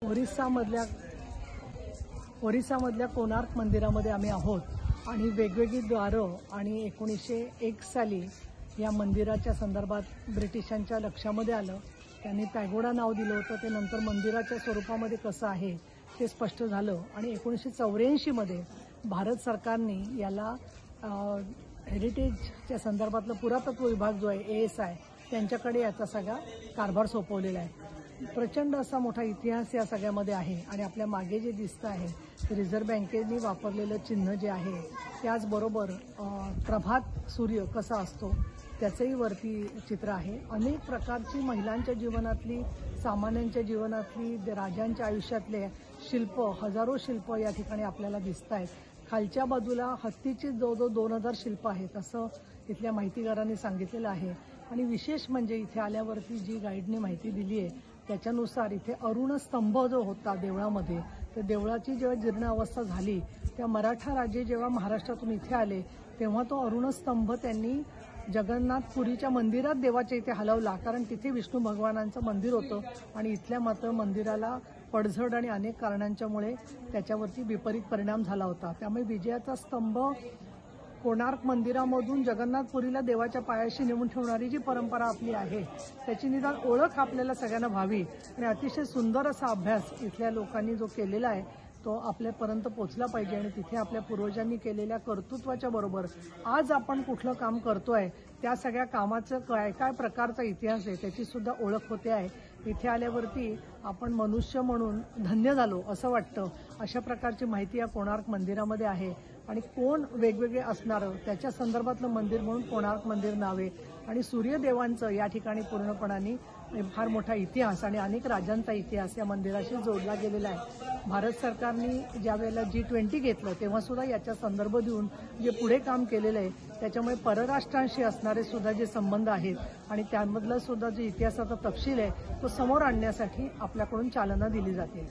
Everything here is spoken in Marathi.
ओरिसामधल्या कोणार्क मंदिरामध्ये आम्ही आहोत आणि वेगवेगळी द्वारं आणि 1901 साली या मंदिराच्या संदर्भात ब्रिटिशांच्या लक्षामध्ये आलं. त्यांनी पॅगोडा नाव दिलं होतं. ते नंतर मंदिराच्या स्वरूपामध्ये कसं आहे ते स्पष्ट झालं आणि 1984 मध्ये भारत सरकारने याला हेरिटेजच्या संदर्भातलं पुरातत्व विभाग जो आहे ASI त्यांच्याकडे याचा सगळा कारभार सोपवलेला आहे. प्रचंड असा मोठा इतिहास या सगळ्यामध्ये आहे आणि आपल्या मागे जे दिसतं आहे ते रिझर्व्ह बँकेने वापरलेलं चिन्ह जे आहे त्याचबरोबर प्रभात सूर्य कसा असतो त्याचंही वरती चित्र आहे. अनेक प्रकारची महिलांच्या जीवनातली, सामान्यांच्या जीवनातली, राजांच्या आयुष्यातले शिल्प, हजारो शिल्प या ठिकाणी आपल्याला दिसत आहेत. खालच्या बाजूला हत्तीची जवळजवळ 2000 शिल्प आहेत असं इथल्या माहितीगारांनी सांगितलेलं आहे. आणि विशेष म्हणजे इथे आल्यावरती जी गाईडने माहिती दिली आहे त्याच्यानुसार इथे अरुण स्तंभ जो होता देवळामध्ये, तर देवळाची जेव्हा जीर्ण अवस्था झाली त्या मराठा राजे जेव्हा महाराष्ट्रातून इथे आले तेव्हा तो अरुण स्तंभ त्यांनी जगन्नाथपुरीच्या मंदिरात देवाच्या इथे हलवला, कारण तिथे विष्णू भगवानांचं मंदिर होतं आणि इथल्या मात्र मंदिराला पडझड आणि अनेक कारणांच्यामुळे त्याच्यावरती विपरीत परिणाम झाला होता. त्यामुळे विजयाचा स्तंभ कोणार्क मंदिरामधून जगन्नाथपुरीला देवाच्या पायाशी नेऊन ठेवणारी जी परंपरा आपली आहे त्याची निदान ओळख आपल्याला सगळ्यांना व्हावी आणि अतिशय सुंदर असा अभ्यास इथल्या लोकांनी जो केलेला आहे तो आपल्यापर्यंत पोहोचला पाहिजे आणि तिथे आपल्या पूर्वजांनी केलेल्या कर्तृत्वाच्या बरोबर आज आपण कुठलं काम करतोय त्या सगळ्या कामाचं काय काय प्रकारचा इतिहास आहे त्याची सुद्धा ओळख होते आहे. इथे आल्यावरती आपण मनुष्य म्हणून धन्य झालो असं वाटतं. अशा प्रकारची माहिती या कोणार्क मंदिरामध्ये आहे आणि कोण वेगवेगळे असणारं त्याच्या संदर्भातलं मंदिर म्हणून कोणार्क मंदिर नावे आणि सूर्यदेवांचं या ठिकाणी पूर्णपणाने फार मोठा इतिहास आणि अनेक राजांचा इतिहास या मंदिराशी जोडला गेलेला आहे. भारत सरकारने ज्या वेळेला G20 घेतलं तेव्हा सुद्धा याचा संदर्भ देऊन जे पुढे काम केलेलं आहे त्याच्यामुळे परराष्ट्रांशी असणारे सुद्धा जे संबंध आहेत आणि त्यामधला सुद्धा जो इतिहासाचा तपशील आहे तो समोर आणण्यासाठी आपल्याकडून चालना दिली जाते.